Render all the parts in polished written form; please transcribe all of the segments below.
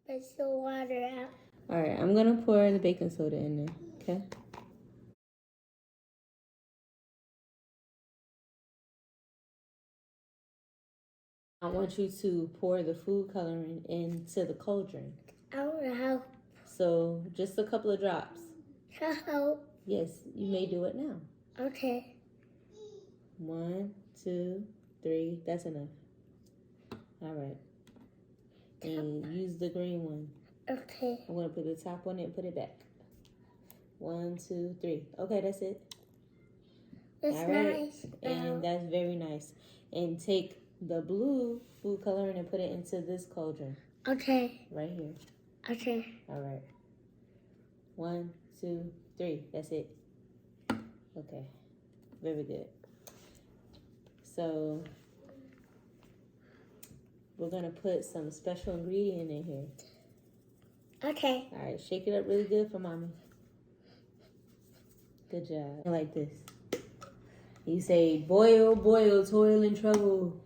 Push the water out. All right, I'm gonna pour the baking soda in there, okay? I want you to pour the food coloring into the cauldron. I want to help. So just a couple of drops. Help. Yes, you may do it now. Okay. 1, 2, 3. That's enough. All right. And use the green one. Okay. I'm gonna put the top on it and put it back. 1, 2, 3. Okay, that's it. That's All right. nice. And that's very nice. And take the blue food coloring and put it into this cauldron. Okay. Right here. Okay. All right. 1, 2, 3. That's it. Okay. Very good. So we're gonna put some special ingredient in here. Okay. All right. Shake it up really good for mommy. Good job. Like this. You say, boil, boil, toil and trouble.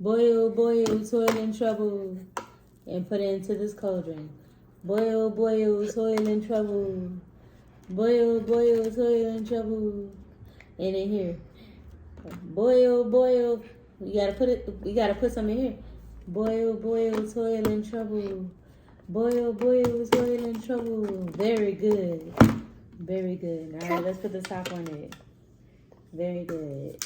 Boil, boil, toil and trouble. And put it into this cauldron. Boil, boil, toil and trouble. Boil, boil, toil and trouble. And in here. Boil, boil. You gotta put some in here. Boil, boil, toil and trouble. Boil, boil, toil and trouble. Very good. Very good. All right, let's put the top on it. Very good.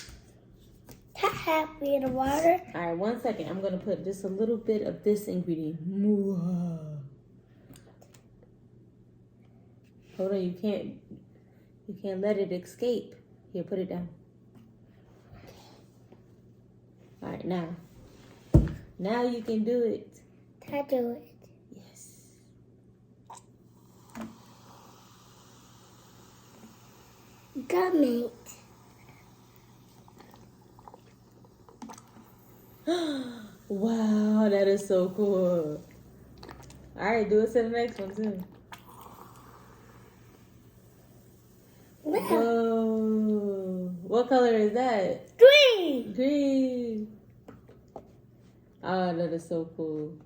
Happy in the water. All right, 1 second. I'm gonna put just a little bit of this ingredient. Hold on, you can't let it escape. Here, put it down. All right, now you can do it. I do it. Yes. Gummy. Wow, that is so cool. All right, do it to the next one too. Whoa. What color is that? Green. Green. Oh, that is so cool.